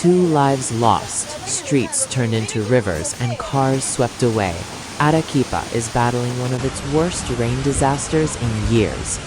2 lives lost, streets turned into rivers, and cars swept away, Arequipa is battling one of its worst rain disasters in years.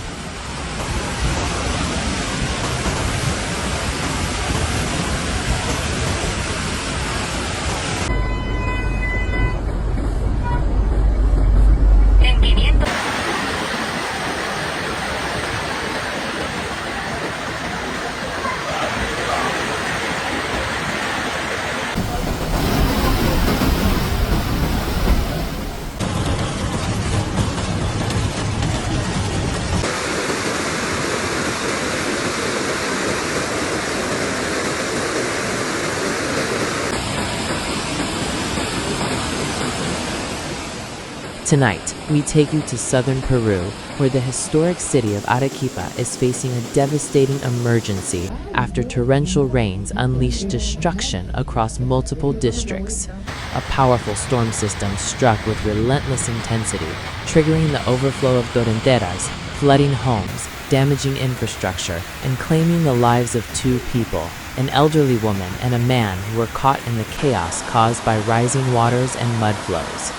Tonight, we take you to southern Peru, where the historic city of Arequipa is facing a devastating emergency after torrential rains unleashed destruction across multiple districts. A powerful storm system struck with relentless intensity, triggering the overflow of torrenteras, flooding homes, damaging infrastructure, and claiming the lives of 2 people, an elderly woman and a man who were caught in the chaos caused by rising waters and mud flows.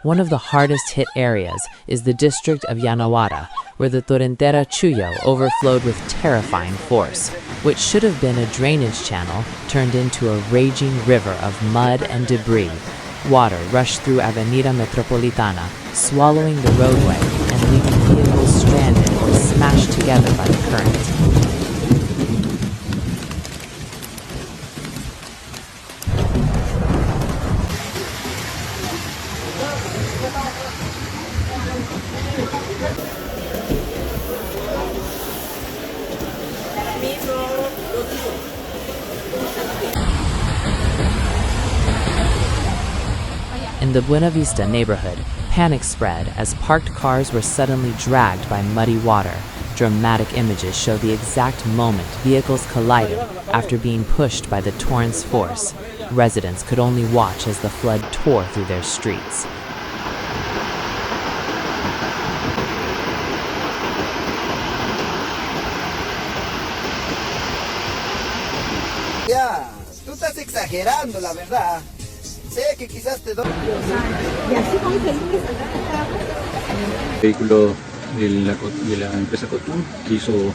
One of the hardest hit areas is the district of Yanahuara, where the torrentera Chuyo overflowed with terrifying force. Which should have been a drainage channel turned into a raging river of mud and debris. Water rushed through Avenida Metropolitana, swallowing the roadway and leaving vehicles stranded or smashed together by the current. In the Buenavista neighborhood, panic spread as parked cars were suddenly dragged by muddy water. Dramatic images show the exact moment vehicles collided after being pushed by the torrent's force. Residents could only watch as the flood tore through their streets. Ya, tú estás exagerando, la verdad. Sé que quizás te doy. El vehículo de la empresa Cotún quiso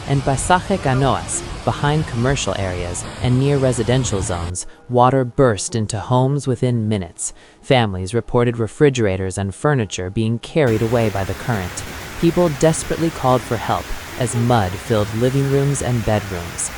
And pasaje canoas, behind commercial areas and near residential zones, water burst into homes within minutes. Families reported refrigerators and furniture being carried away by the current. People desperately called for help as mud filled living rooms and bedrooms.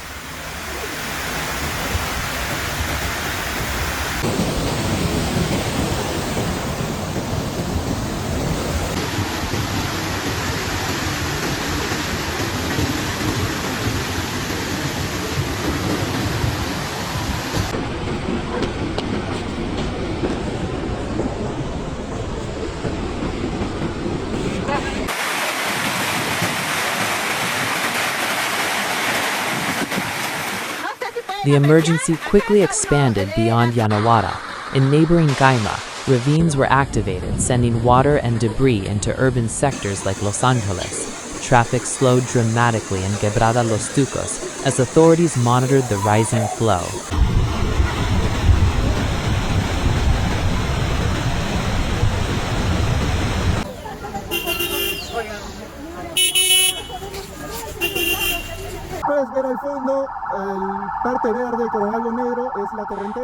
The emergency quickly expanded beyond Yanahuara. In neighboring Cayma, ravines were activated, sending water and debris into urban sectors like Los Angeles. Traffic slowed dramatically in Quebrada Los Tucos as authorities monitored the rising flow.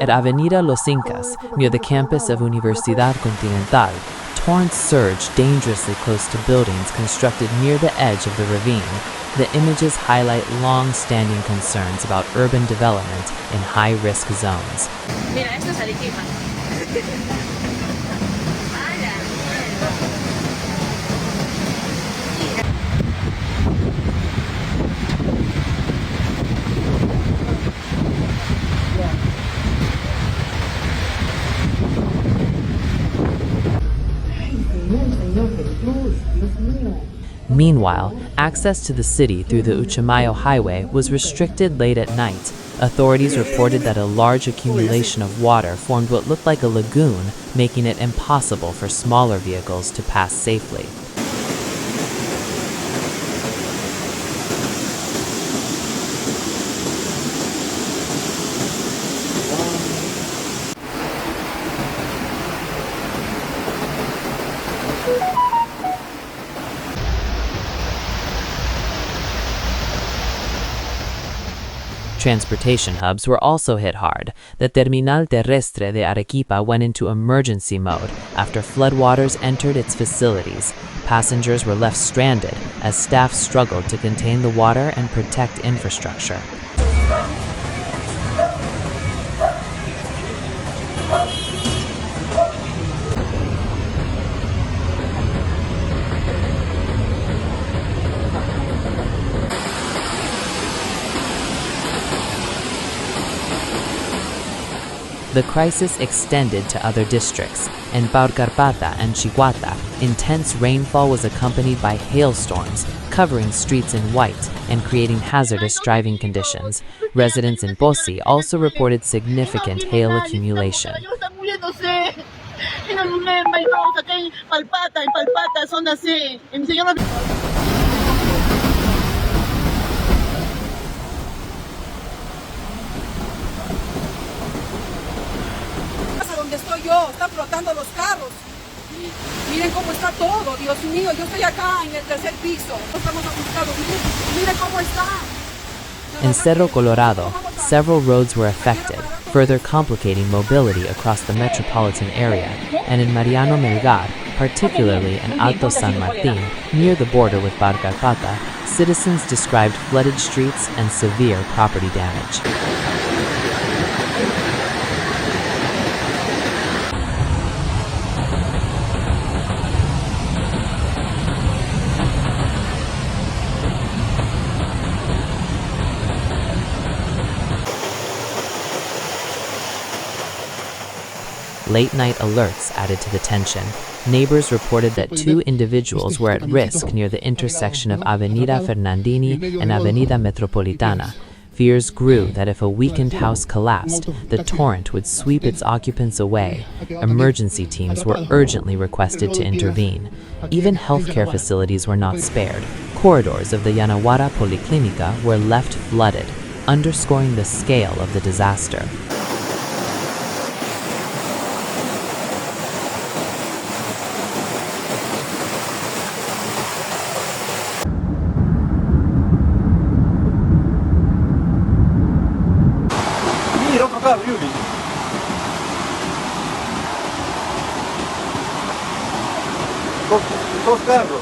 At Avenida Los Incas, near the campus of Universidad Continental, torrents surged dangerously close to buildings constructed near the edge of the ravine. The images highlight long-standing concerns about urban development in high-risk zones. Mira, esto es Arequipa. Meanwhile, access to the city through the Uchamayo Highway was restricted late at night. Authorities reported that a large accumulation of water formed what looked like a lagoon, making it impossible for smaller vehicles to pass safely. Transportation hubs were also hit hard. The Terminal Terrestre de Arequipa went into emergency mode after floodwaters entered its facilities. Passengers were left stranded as staff struggled to contain the water and protect infrastructure. The crisis extended to other districts. In Paucarpata and Chihuahua, intense rainfall was accompanied by hailstorms, covering streets in white and creating hazardous driving conditions. Residents in Posi also reported significant hail accumulation. Estoy yo, están flotando los carros. Miren cómo está todo, Dios mío, yo estoy acá en el tercer piso. Estamos asustados, miren cómo está. In Cerro Colorado, several roads were affected, further complicating mobility across the metropolitan area, and in Mariano Melgar, particularly in Alto San Martin, near the border with Paucarpata, citizens described flooded streets and severe property damage. Late-night alerts added to the tension. Neighbors reported that 2 individuals were at risk near the intersection of Avenida Fernandini and Avenida Metropolitana. Fears grew that if a weakened house collapsed, the torrent would sweep its occupants away. Emergency teams were urgently requested to intervene. Even healthcare facilities were not spared. Corridors of the Yanahuara Policlínica were left flooded, underscoring the scale of the disaster. Dos carros.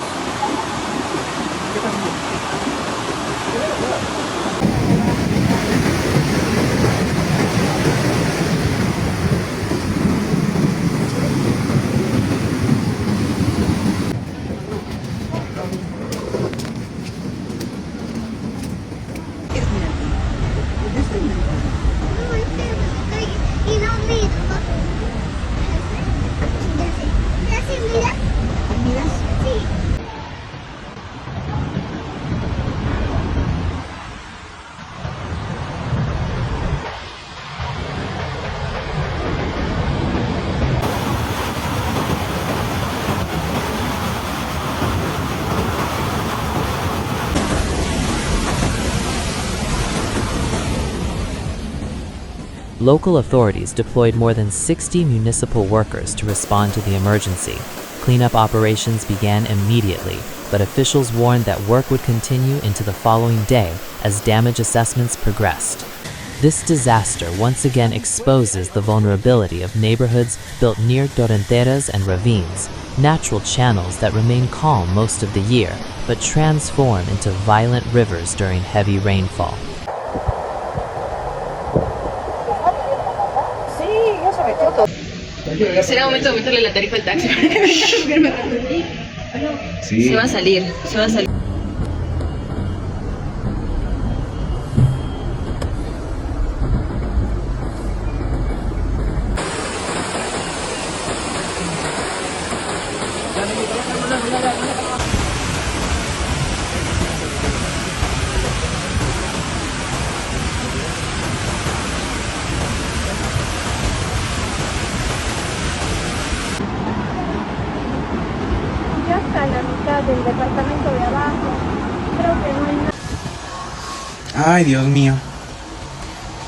Local authorities deployed more than 60 municipal workers to respond to the emergency. Cleanup operations began immediately, but officials warned that work would continue into the following day as damage assessments progressed. This disaster once again exposes the vulnerability of neighborhoods built near torrenteras and ravines, natural channels that remain calm most of the year, but transform into violent rivers during heavy rainfall. Será momento de aumentarle la tarifa al taxi. Sí. Se va a salir, se va a salir. Ay, Dios mío.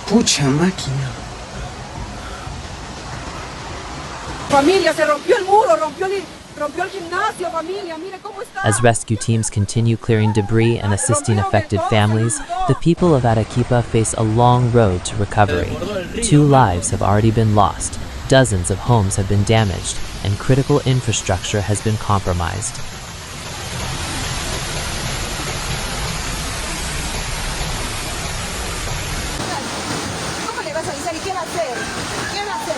Pucha máquina. Familia, se rompió el muro, rompió el gimnasio, familia, mire cómo está. As rescue teams continue clearing debris and assisting affected families, the people of Arequipa face a long road to recovery. 2 lives have already been lost, dozens of homes have been damaged, and critical infrastructure has been compromised. ¿Cómo le vas a avisar y qué va a hacer? ¿Qué va a hacer?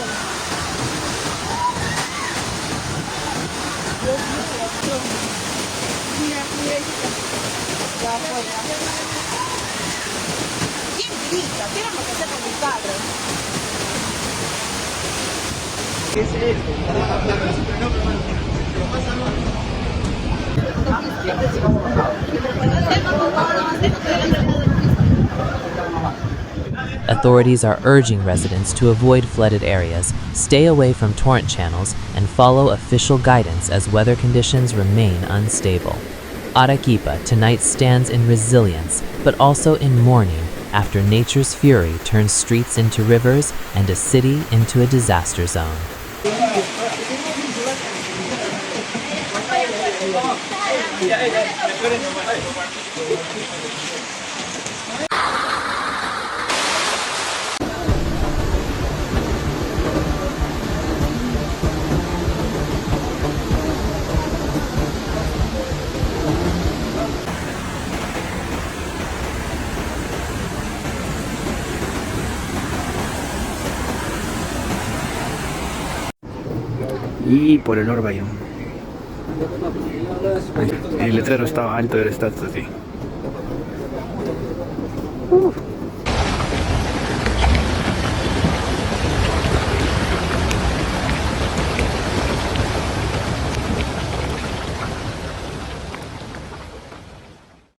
Dios mío, Dios. Mira, hijita. Ya fue, ya. ¿Quién grita? ¿Qué vamos a hacer con mi padre? Authorities are urging residents to avoid flooded areas, stay away from torrent channels, and follow official guidance as weather conditions remain unstable. Arequipa tonight stands in resilience, but also in mourning after nature's fury turns streets into rivers and a city into a disaster zone. Y por el Orbayón. El letrero estaba alto, ahora está así.